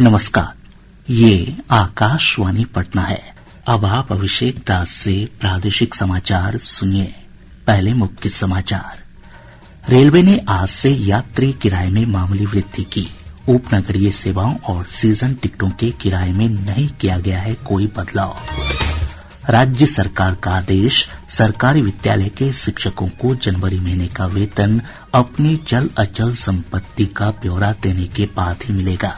नमस्कार, ये आकाशवाणी पटना है। अब आप अभिषेक दास से प्रादेशिक समाचार सुनिए। पहले मुख्य समाचार। रेलवे ने आज से यात्री किराए में मामूली वृद्धि की। उपनगरीय सेवाओं और सीजन टिकटों के किराए में नहीं किया गया है कोई बदलाव। राज्य सरकार का आदेश, सरकारी विद्यालय के शिक्षकों को जनवरी महीने का वेतन अपनी चल अचल संपत्ति का ब्यौरा देने के बाद ही मिलेगा।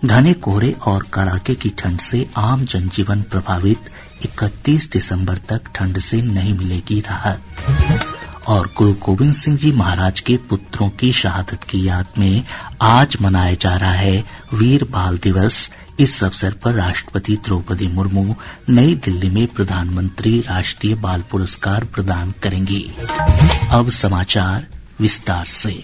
घने कोहरे और कड़ाके की ठंड से आम जनजीवन प्रभावित। 31 दिसंबर तक ठंड से नहीं मिलेगी राहत। और गुरु गोविंद सिंह जी महाराज के पुत्रों की शहादत की याद में आज मनाया जा रहा है वीर बाल दिवस। इस अवसर पर राष्ट्रपति द्रौपदी मुर्मू नई दिल्ली में प्रधानमंत्री राष्ट्रीय बाल पुरस्कार प्रदान करेंगी। अब समाचार विस्तार से।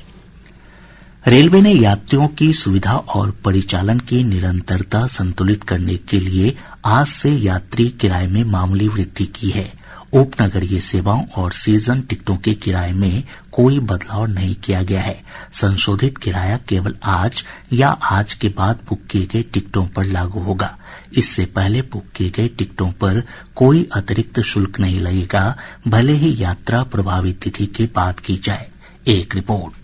रेलवे ने यात्रियों की सुविधा और परिचालन की निरंतरता संतुलित करने के लिए आज से यात्री किराए में मामूली वृद्धि की है। उपनगरीय सेवाओं और सीजन टिकटों के किराए में कोई बदलाव नहीं किया गया है। संशोधित किराया केवल आज या आज के बाद बुक किए गए टिकटों पर लागू होगा। इससे पहले बुक किए गए टिकटों पर कोई अतिरिक्त शुल्क नहीं लगेगा, भले ही यात्रा प्रभावित तिथि के बाद की जाए। एक रिपोर्ट।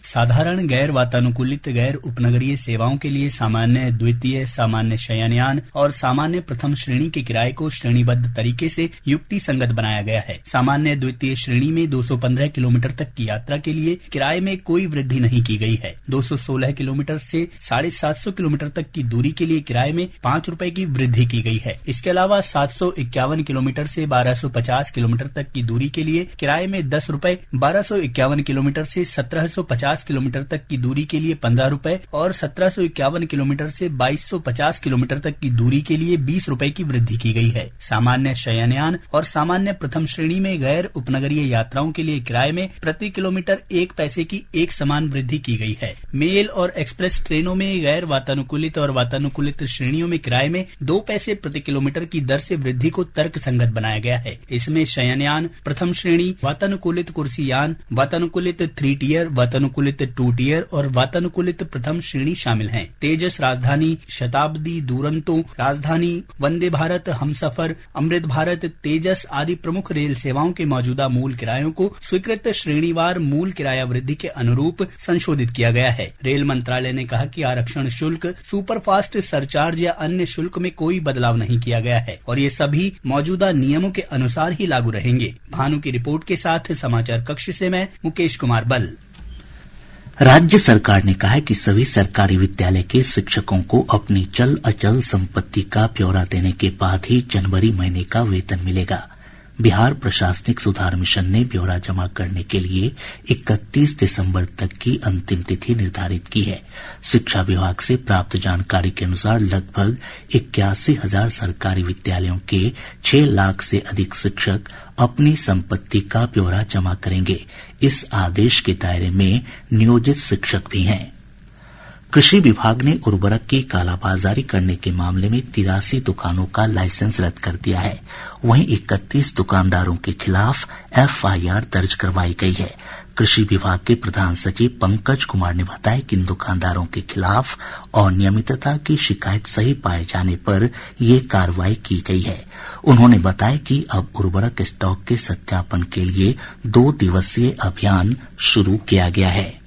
साधारण गैर वातानुकूलित गैर उपनगरीय सेवाओं के लिए सामान्य द्वितीय, सामान्य शयनयान और सामान्य प्रथम श्रेणी के किराए को श्रेणीबद्ध तरीके से युक्ति संगत बनाया गया है। सामान्य द्वितीय श्रेणी में 215 किलोमीटर तक की यात्रा के लिए किराए में कोई वृद्धि नहीं की गई है। 216 किलोमीटर से 750 किलोमीटर तक की दूरी के लिए किराए में 5 रुपए की वृद्धि की गई है। इसके अलावा 751 किलोमीटर से 1250 किलोमीटर तक की दूरी के लिए किराए में 10 रुपए, 1251 किलोमीटर से 1750 किलोमीटर तक की दूरी के लिए 15 रुपए और 1751 किलोमीटर से 2250 किलोमीटर तक की दूरी के लिए 20 रुपए की वृद्धि की गई है। सामान्य शयनयान और सामान्य प्रथम श्रेणी में गैर उपनगरीय यात्राओं के लिए किराए में प्रति किलोमीटर 1 पैसे की एक समान वृद्धि की गई है। मेल और एक्सप्रेस ट्रेनों में गैर वातानुकूलित और वातानुकूलित श्रेणियों में किराए में 2 पैसे प्रति किलोमीटर की दर से वृद्धि को तर्क संगत बनाया गया है। इसमें शयनयान प्रथम श्रेणी, वातानुकूलित कुर्सीयान, वातानुकूलित 3 टियर, वातानुकूलित 2 टियर और वातानुकूलित प्रथम श्रेणी शामिल हैं। तेजस राजधानी, शताब्दी, दूरंतो राजधानी, वंदे भारत, हमसफर, अमृत भारत, तेजस आदि प्रमुख रेल सेवाओं के मौजूदा मूल किरायों को स्वीकृत श्रेणीवार मूल किराया वृद्धि के अनुरूप संशोधित किया गया है। रेल मंत्रालय ने कहा कि आरक्षण शुल्क, सुपरफास्ट सरचार्ज या अन्य शुल्क में कोई बदलाव नहीं किया गया है और ये सभी मौजूदा नियमों के अनुसार ही लागू रहेंगे। भानु की रिपोर्ट के साथ समाचार कक्ष से मैं मुकेश कुमार बल। राज्य सरकार ने कहा है कि सभी सरकारी विद्यालय के शिक्षकों को अपनी चल अचल संपत्ति का ब्यौरा देने के बाद ही जनवरी महीने का वेतन मिलेगा। बिहार प्रशासनिक सुधार मिशन ने ब्यौरा जमा करने के लिए 31 दिसंबर तक की अंतिम तिथि निर्धारित की है। शिक्षा विभाग से प्राप्त जानकारी के अनुसार लगभग 81,000 सरकारी विद्यालयों के 6 लाख से अधिक शिक्षक अपनी संपत्ति का ब्यौरा जमा करेंगे। इस आदेश के दायरे में नियोजित शिक्षक भी हैं। कृषि विभाग ने उर्वरक की कालाबाजारी करने के मामले में 83 दुकानों का लाइसेंस रद्द कर दिया है। वहीं 31 दुकानदारों के खिलाफ FIR दर्ज करवाई गई है। कृषि विभाग के प्रधान सचिव पंकज कुमार ने बताया कि इन दुकानदारों के खिलाफ अनियमितता की शिकायत सही पाए जाने पर ये कार्रवाई की गई है। उन्होंने बताया कि अब उर्वरक स्टॉक के सत्यापन के लिए 2 दिवसीय अभियान शुरू किया गया है।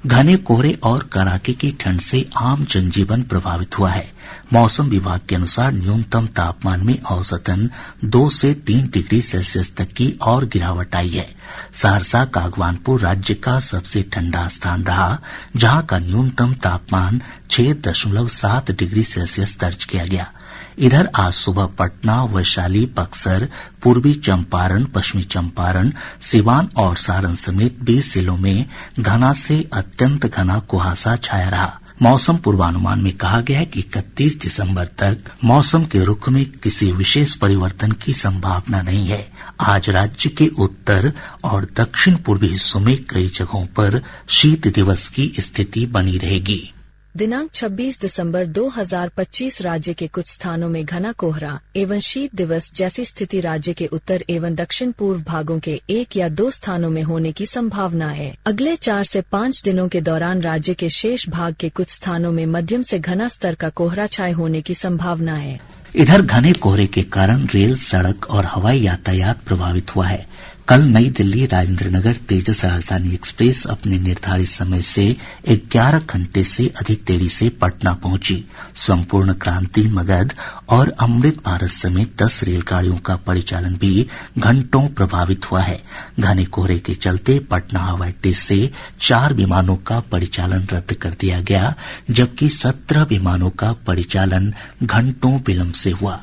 घने कोहरे और कड़ाके की ठंड से आम जनजीवन प्रभावित हुआ है। मौसम विभाग के अनुसार न्यूनतम तापमान में औसतन 2 से 3 डिग्री सेल्सियस तक की और गिरावट आई है। सहरसा कागवानपुर राज्य का सबसे ठंडा स्थान रहा, जहां का न्यूनतम तापमान 6.7 डिग्री सेल्सियस दर्ज किया गया। इधर आज सुबह पटना, वैशाली, बक्सर, पूर्वी चंपारण, पश्चिमी चंपारण, सिवान और सारण समेत 20 जिलों में घना से अत्यंत घना कुहासा छाया रहा। मौसम पूर्वानुमान में कहा गया है कि 31 दिसंबर तक मौसम के रुख में किसी विशेष परिवर्तन की संभावना नहीं है। आज राज्य के उत्तर और दक्षिण पूर्वी हिस्सों में कई जगहों पर शीत दिवस की स्थिति बनी रहेगी। दिनांक 26 दिसंबर 2025 राज्य के कुछ स्थानों में घना कोहरा एवं शीत दिवस जैसी स्थिति राज्य के उत्तर एवं दक्षिण पूर्व भागों के 1 या 2 स्थानों में होने की संभावना है। अगले 4 से 5 दिनों के दौरान राज्य के शेष भाग के कुछ स्थानों में मध्यम से घना स्तर का कोहरा छाये होने की संभावना है। इधर घने कोहरे के कारण रेल, सड़क और हवाई यातायात प्रभावित हुआ है। कल नई दिल्ली राजेंद्रनगर तेजस राजधानी एक्सप्रेस अपने निर्धारित समय से 11 घंटे से अधिक देरी से पटना पहुंची। संपूर्ण क्रांति, मगध और अमृत भारत समेत 10 रेलगाड़ियों का परिचालन भी घंटों प्रभावित हुआ है। घने कोहरे के चलते पटना हवाई अड्डे से 4 विमानों का परिचालन रद्द कर दिया गया, जबकि 17 विमानों का परिचालन घंटों विलंब से हुआ।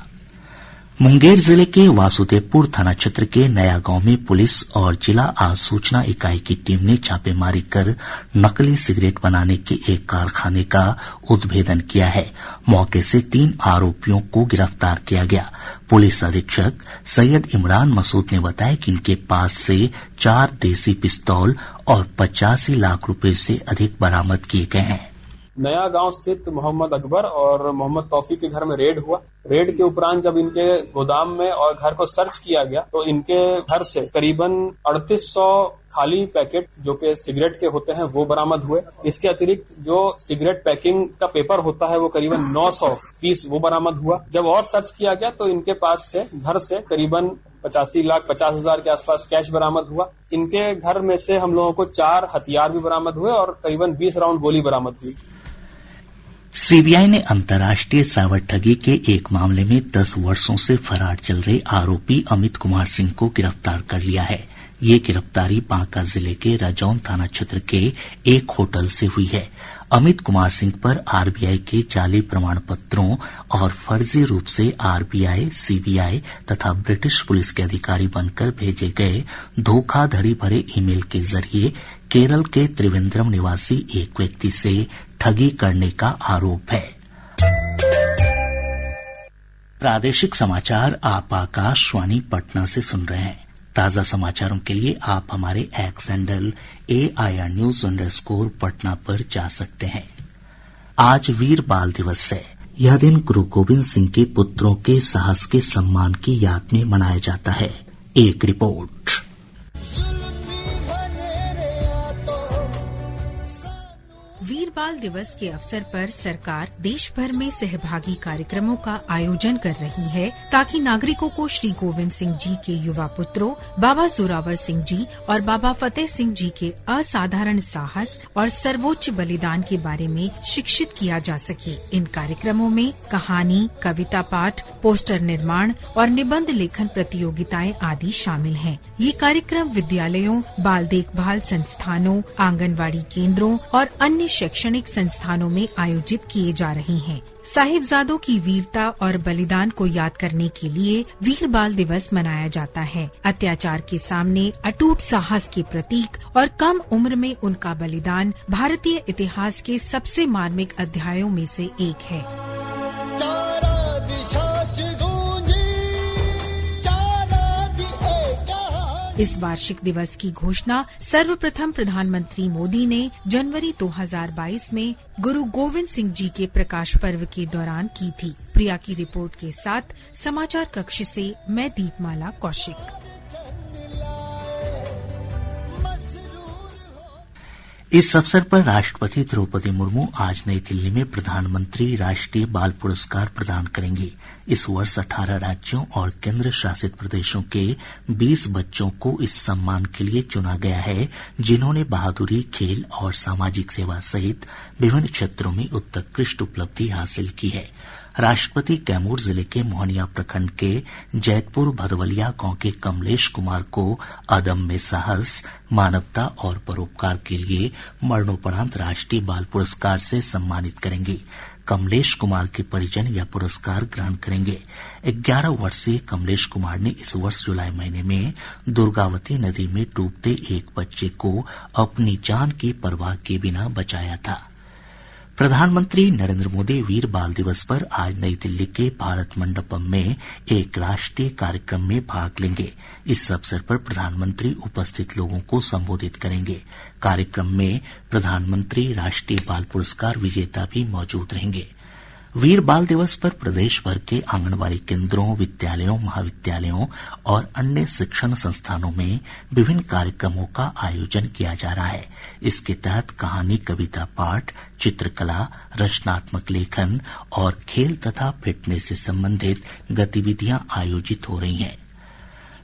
मुंगेर जिले के वासुदेवपुर थाना क्षेत्र के नया गांव में पुलिस और जिला आसूचना इकाई की टीम ने छापेमारी कर नकली सिगरेट बनाने के एक कारखाने का उद्भेदन किया है। मौके से 3 आरोपियों को गिरफ्तार किया गया। पुलिस अधीक्षक सैयद इमरान मसूद ने बताया कि इनके पास से 4 देसी पिस्तौल और 85 लाख रुपए से अधिक बरामद किए गए हैं। नया गांव स्थित मोहम्मद अकबर और मोहम्मद तौफीक के घर में रेड हुआ। रेड के उपरांत जब इनके गोदाम में और घर को सर्च किया गया तो इनके घर से करीबन 3800 खाली पैकेट जो कि सिगरेट के होते हैं वो बरामद हुए। इसके अतिरिक्त जो सिगरेट पैकिंग का पेपर होता है वो करीबन 900 पीस वो बरामद हुआ। जब और सर्च किया गया तो इनके पास से घर से करीबन 85,50,000 के आसपास कैश बरामद हुआ। इनके घर में से हम लोगों को 4 हथियार भी बरामद हुए और करीबन 20 राउंड गोली बरामद हुई। सीबीआई ने अंतर्राष्ट्रीय साइबर ठगी के एक मामले में 10 वर्षों से फरार चल रहे आरोपी अमित कुमार सिंह को गिरफ्तार कर लिया है। ये गिरफ्तारी बांका जिले के रजौन थाना क्षेत्र के एक होटल से हुई है। अमित कुमार सिंह पर आरबीआई के जाली प्रमाण पत्रों और फर्जी रूप से आरबीआई, सीबीआई तथा ब्रिटिश पुलिस के अधिकारी बनकर भेजे गए धोखाधड़ी भरे ईमेल के जरिए केरल के त्रिवेंद्रम निवासी एक व्यक्ति से ठगी करने का आरोप है। प्रादेशिक समाचार आप आकाशवाणी पटना से सुन रहे हैं। ताजा समाचारों के लिए आप हमारे एक्स हैंडल AIR News _ पर जा सकते हैं। आज वीर बाल दिवस है। यह दिन गुरु गोविंद सिंह के पुत्रों के साहस के सम्मान की याद में मनाया जाता है। एक रिपोर्ट। वीर बाल दिवस के अवसर पर सरकार देश भर में सहभागी कार्यक्रमों का आयोजन कर रही है ताकि नागरिकों को श्री गोविंद सिंह जी के युवा पुत्रों बाबा जोरावर सिंह जी और बाबा फतेह सिंह जी के असाधारण साहस और सर्वोच्च बलिदान के बारे में शिक्षित किया जा सके। इन कार्यक्रमों में कहानी, कविता पाठ, पोस्टर निर्माण और निबंध लेखन प्रतियोगिताएं आदि शामिल हैं। ये कार्यक्रम विद्यालयों, बाल देखभाल संस्थानों, आंगनवाड़ी केंद्रों और अन्य शैक्षणिक संस्थानों में आयोजित किए जा रहे हैं। साहिबजादों की वीरता और बलिदान को याद करने के लिए वीर बाल दिवस मनाया जाता है। अत्याचार के सामने अटूट साहस के प्रतीक और कम उम्र में उनका बलिदान भारतीय इतिहास के सबसे मार्मिक अध्यायों में से एक है। इस वार्षिक दिवस की घोषणा सर्वप्रथम प्रधानमंत्री मोदी ने जनवरी 2022 में गुरु गोविंद सिंह जी के प्रकाश पर्व के दौरान की थी। प्रिया की रिपोर्ट के साथ समाचार कक्ष से मैं दीपमाला कौशिक। इस अवसर पर राष्ट्रपति द्रौपदी मुर्मू आज नई दिल्ली में प्रधानमंत्री राष्ट्रीय बाल पुरस्कार प्रदान करेंगी। इस वर्ष 18 राज्यों और केंद्र शासित प्रदेशों के 20 बच्चों को इस सम्मान के लिए चुना गया है, जिन्होंने बहादुरी, खेल और सामाजिक सेवा सहित विभिन्न क्षेत्रों में उत्कृष्ट उपलब्धि हासिल की है। राष्ट्रपति कैमूर जिले के मोहनिया प्रखंड के जैतपुर भदवलिया गांव के कमलेश कुमार को अदम्य साहस, मानवता और परोपकार के लिए मरणोपरांत राष्ट्रीय बाल पुरस्कार से सम्मानित करेंगे। कमलेश कुमार के परिजन यह पुरस्कार ग्रहण करेंगे। 11 वर्षीय कमलेश कुमार ने इस वर्ष जुलाई महीने में दुर्गावती नदी में डूबते एक बच्चे को अपनी जान की परवाह किए बिना बचाया था। प्रधानमंत्री नरेंद्र मोदी वीर बाल दिवस पर आज नई दिल्ली के भारत मंडपम में एक राष्ट्रीय कार्यक्रम में भाग लेंगे। इस अवसर पर प्रधानमंत्री उपस्थित लोगों को संबोधित करेंगे। कार्यक्रम में प्रधानमंत्री राष्ट्रीय बाल पुरस्कार विजेता भी मौजूद रहेंगे। वीर बाल दिवस पर प्रदेश भर के आंगनबाड़ी केंद्रों, विद्यालयों, महाविद्यालयों और अन्य शिक्षण संस्थानों में विभिन्न कार्यक्रमों का आयोजन किया जा रहा है। इसके तहत कहानी, कविता पाठ, चित्रकला, रचनात्मक लेखन और खेल तथा फिटनेस से संबंधित गतिविधियां आयोजित हो रही हैं।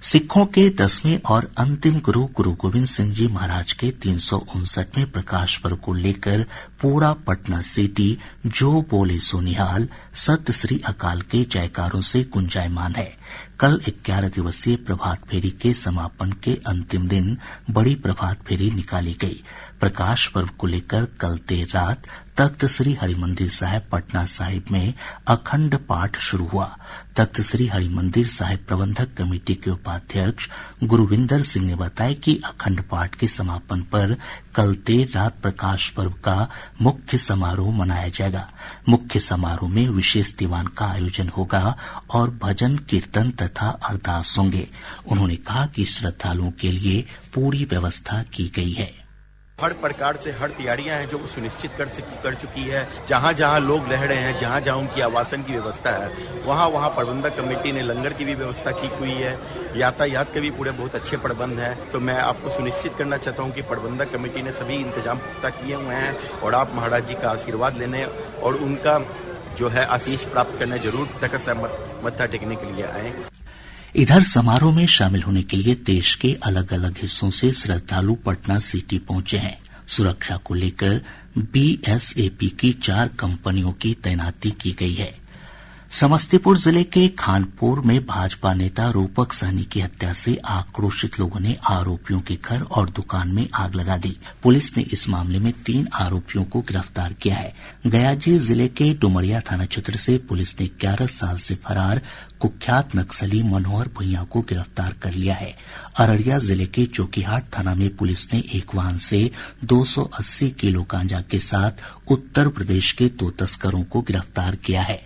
सिखों के 10वें और अंतिम गुरु गोविंद सिंह जी महाराज के 359वें प्रकाश पर्व को लेकर पूरा पटना सिटी जो बोले सो निहाल, सत श्री अकाल के जयकारों से गुंजायमान है। कल 11 दिवसीय प्रभात फेरी के समापन के अंतिम दिन बड़ी प्रभात फेरी निकाली गई। प्रकाश पर्व को लेकर कल देर रात तख्त श्री हरिमंदिर साहिब पटना साहिब में अखंड पाठ शुरू हुआ। तख्त श्री हरिमंदिर साहिब प्रबंधक कमेटी के उपाध्यक्ष गुरविंदर सिंह ने बताया कि अखंड पाठ के समापन पर कल देर रात प्रकाश पर्व का मुख्य समारोह मनाया जाएगा। मुख्य समारोह में विशेष दीवान का आयोजन होगा और भजन, कीर्तन तथा अरदास होंगे। उन्होंने कहा कि श्रद्धालुओं के लिए पूरी व्यवस्था की गई है। हर प्रकार से हर तैयारियां हैं जो सुनिश्चित कर चुकी है। जहां जहां लोग रह रहे हैं, जहां जहां उनकी आवासन की व्यवस्था है, वहां प्रबंधक कमेटी ने लंगर की भी व्यवस्था की हुई है। यातायात के भी पूरे बहुत अच्छे प्रबंध हैं। तो मैं आपको सुनिश्चित करना चाहता हूं कि प्रबंधक कमेटी ने सभी इंतजाम पुख्ता किए हुए हैं और आप महाराज जी का आशीर्वाद लेने और उनका जो है आशीष प्राप्त करने जरूर तक से मत्था टेकने के लिए आए। इधर समारोह में शामिल होने के लिए देश के अलग अलग हिस्सों से श्रद्धालु पटना सिटी पहुंचे हैं। सुरक्षा को लेकर बीएसएपी की 4 कंपनियों की तैनाती की गई है। समस्तीपुर जिले के खानपुर में भाजपा नेता रूपक सहनी की हत्या से आक्रोशित लोगों ने आरोपियों के घर और दुकान में आग लगा दी। पुलिस ने इस मामले में 3 आरोपियों को गिरफ्तार किया है। गयाजी जिले के डुमरिया थाना क्षेत्र से पुलिस ने 11 साल से फरार कुख्यात नक्सली मनोहर भुइयां को गिरफ्तार कर लिया है। अररिया जिले के चौकीहाट थाना में पुलिस ने एक वाहन से 280 किलो गांजा के साथ उत्तर प्रदेश के 2 तस्करों को गिरफ्तार किया है।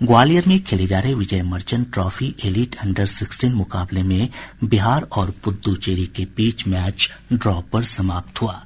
ग्वालियर में खेले जा रहे Vijay Merchant trophy elite under 16 मुकाबले में बिहार और पुद्दुचेरी के बीच मैच ड्रॉ पर समाप्त हुआ।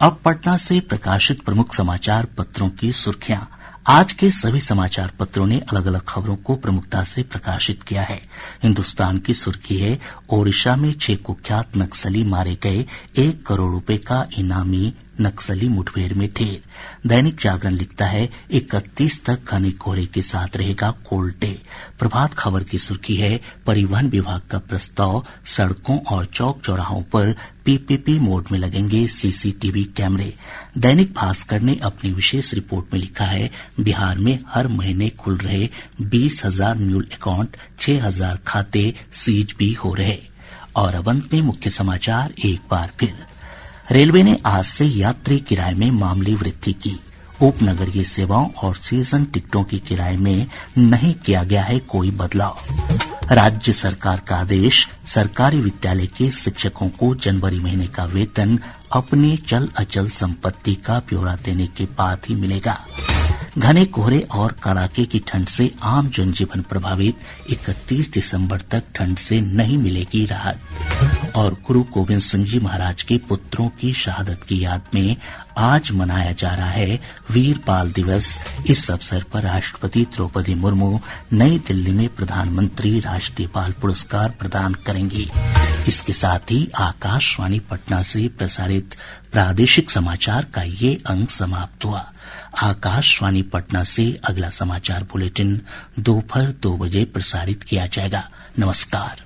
अब पटना से प्रकाशित प्रमुख समाचार पत्रों की सुर्खियां। आज के सभी समाचार पत्रों ने अलग अलग खबरों को प्रमुखता से प्रकाशित किया है। हिन्दुस्तान की सुर्खी है, ओडिशा में 6 कुख्यात नक्सली मारे गए, 1 करोड़ रुपए का इनामी नक्सली मुठभेड़ में ढेर। दैनिक जागरण लिखता है 31 तक घने कोहरे के साथ रहेगा कोल्ड डे। प्रभात खबर की सुर्खी है, परिवहन विभाग का प्रस्ताव, सड़कों और चौक चौराहों पर पीपीपी मोड में लगेंगे सीसीटीवी कैमरे। दैनिक भास्कर ने अपनी विशेष रिपोर्ट में लिखा है, बिहार में हर महीने खुल रहे 20,000 म्यूल अकाउंट, 6,000 खाते सीज भी हो रहे। और अब अंत में मुख्य समाचार एक बार फिर। रेलवे ने आज से यात्री किराए में मामूली वृद्धि की। उपनगरीय सेवाओं और सीजन टिकटों की किराए में नहीं किया गया है कोई बदलाव। राज्य सरकार का आदेश, सरकारी विद्यालय के शिक्षकों को जनवरी महीने का वेतन अपनी चल अचल संपत्ति का ब्यौरा देने के बाद ही मिलेगा। घने कोहरे और कड़ाके की ठंड से आम जनजीवन प्रभावित, 31 दिसंबर तक ठंड से नहीं मिलेगी राहत। और गुरु गोविंद सिंह जी महाराज के पुत्रों की शहादत की याद में आज मनाया जा रहा है वीर बाल दिवस। इस अवसर पर राष्ट्रपति द्रौपदी मुर्मू नई दिल्ली में प्रधानमंत्री राष्ट्रीय बाल पुरस्कार प्रदान करेंगी। इसके साथ ही आकाशवाणी पटना से प्रसारित प्रादेशिक समाचार का ये अंक समाप्त हुआ। आकाशवाणी पटना से अगला समाचार बुलेटिन दोपहर 2 बजे प्रसारित किया जाएगा। नमस्कार।